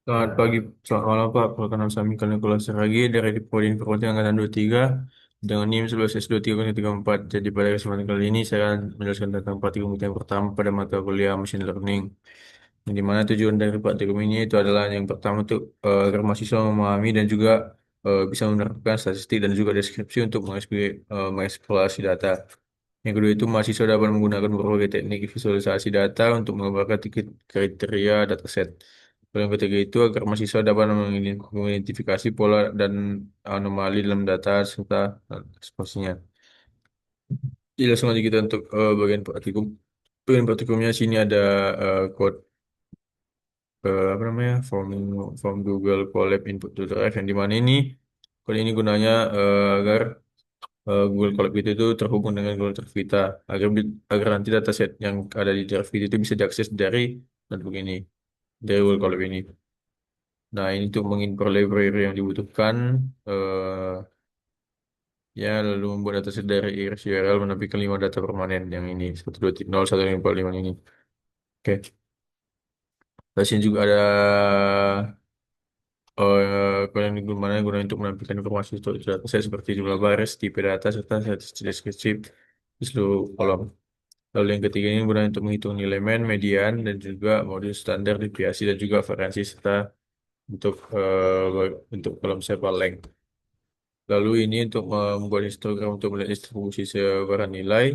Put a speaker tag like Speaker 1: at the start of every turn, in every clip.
Speaker 1: Selamat pagi, selamat malam Pak. Perkenalkan saya Mikael Nicholas lagi dari Prodi Informatika Angkatan 23 dengan NIM 11S2304. Jadi pada kesempatan kali ini saya akan menjelaskan tentang praktikum kita yang pertama pada mata kuliah Machine Learning. Di mana tujuan dari praktikum ini itu adalah yang pertama untuk agar mahasiswa memahami dan juga bisa menerapkan statistik dan juga deskripsi untuk mengeksplorasi data. Yang kedua itu mahasiswa dapat menggunakan berbagai teknik visualisasi data untuk menggambarkan kriteria dataset. Lalu yang ketiga itu agar mahasiswa dapat mengidentifikasi pola dan anomali dalam data serta responsnya. Jadi langsung aja kita untuk bagian praktikum. Bagian praktikumnya sini ada code apa namanya form Google Colab input to drive yang di mana ini code ini gunanya agar Google Colab itu terhubung dengan Google Drive kita agar nanti dataset yang ada di Drive itu bisa diakses dari notebook ini dari Google Colab ini. Nah ini untuk mengimport library yang dibutuhkan eh ya lalu membuat dataset dari iris URL menampilkan 5 data permanen yang ini 120.145 ini. Oke. Terus ini juga ada kalau yang digunakan untuk menampilkan informasi untuk data saya seperti jumlah baris, tipe data, serta statistik deskriptif di seluruh kolom. Lalu yang ketiga ini guna untuk menghitung nilai mean, median, dan juga modul standar, deviasi, dan juga variansi serta untuk kolom sepal length. Lalu ini untuk membuat histogram untuk melihat distribusi sebaran nilai.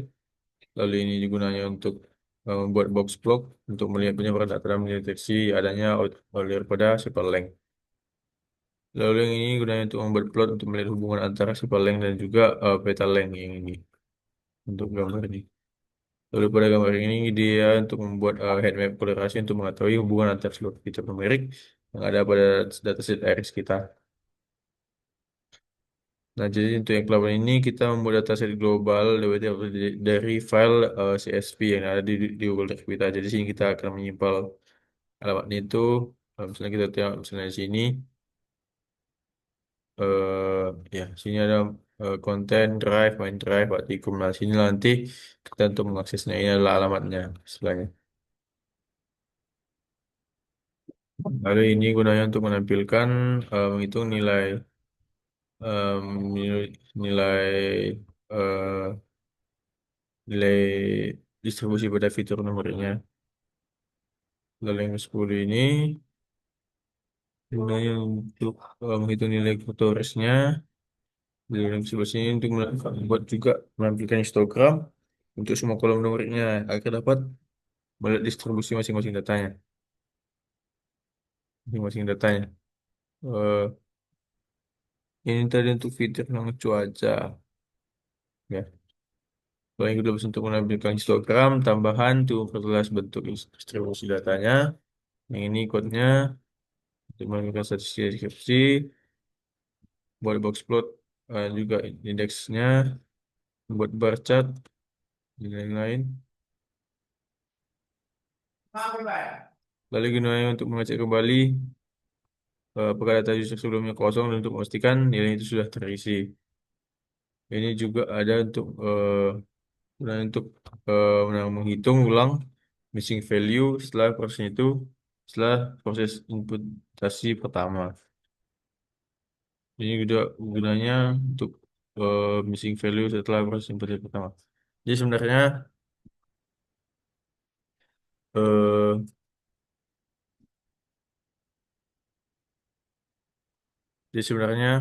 Speaker 1: Lalu ini gunanya untuk membuat box plot untuk melihat penyebaran data dan mendeteksi adanya outlier pada sepal length. Lalu yang ini gunanya untuk membuat plot untuk melihat hubungan antara sepal length dan juga peta length yang ini untuk gambar ini. Lalu pada gambar ini dia untuk membuat heat map kolerasi untuk mengetahui hubungan antara seluruh fitur numerik yang ada pada dataset iris kita. Nah, jadi untuk yang kelima ini kita membuat dataset global dari file CSV yang ada di Google Drive kita. Jadi sini kita akan menyimpan alamatnya itu. Misalnya kita tengok misalnya di sini, ya sini ada konten drive, main drive, artikel. Nah, sini nanti kita untuk mengaksesnya ini adalah alamatnya, istilahnya. Lalu ini gunanya untuk menampilkan menghitung nilai eh, nilai distribusi pada fitur nomornya. Lalu yang 10 ini gunanya untuk menghitung nilai kutoresnya. Lalu yang 11 ini untuk membuat juga menampilkan histogram untuk semua kolom nomornya agar dapat melihat distribusi masing-masing datanya. Masing-masing datanya. Eh, ini tadi untuk fitur yang cuaca. Ya. Kalau yang kedua untuk menampilkan histogram tambahan untuk memperjelas bentuk distribusi datanya. Yang ini code-nya untuk menampilkan statistik deskripsi, buat box plot, juga indeksnya, buat bar chart, dan lain-lain. Lalu gunanya untuk mengecek kembali apakah data user sebelumnya kosong dan untuk memastikan nilai itu sudah terisi. Ini juga ada gunanya untuk menghitung ulang missing value setelah proses inputasi pertama. Ini juga gunanya untuk missing value setelah proses inputasi pertama. Jadi sebenarnya eh, jadi sebenarnya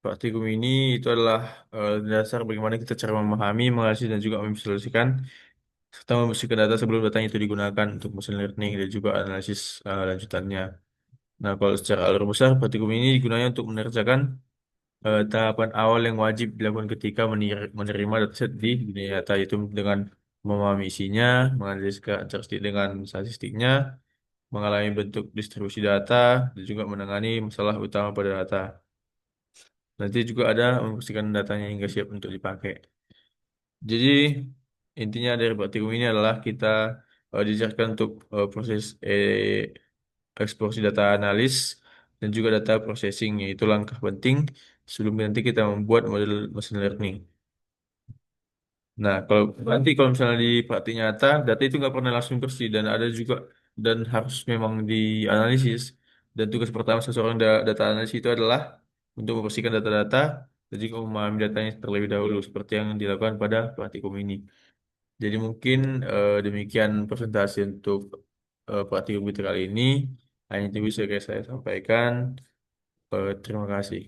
Speaker 1: praktikum ini itu adalah dasar bagaimana kita cara memahami, menganalisis dan juga memvisualisasikan serta membersihkan data sebelum datanya itu digunakan untuk machine learning dan juga analisis lanjutannya. Nah, kalau secara alur besar, praktikum ini digunakan untuk mengerjakan tahapan awal yang wajib dilakukan ketika menerima dataset di dunia nyata, yaitu dengan memahami isinya, menganalisis karakteristik dengan statistiknya, mengalami bentuk distribusi data, dan juga menangani masalah utama pada data. Nanti juga ada membersihkan datanya hingga siap untuk dipakai. Jadi intinya dari praktikum ini adalah kita diajarkan untuk proses eksplorasi data analis dan juga data processing, yaitu langkah penting sebelum nanti kita membuat model machine learning. Nah, kalau misalnya di praktik nyata, data itu nggak pernah langsung bersih dan ada juga dan harus memang dianalisis. Dan tugas pertama seseorang data analis itu adalah untuk membersihkan data-data dan juga memahami datanya terlebih dahulu, seperti yang dilakukan pada praktikum ini. Jadi mungkin demikian presentasi untuk praktikum kita kali ini. Hanya itu bisa saya sampaikan. Terima kasih.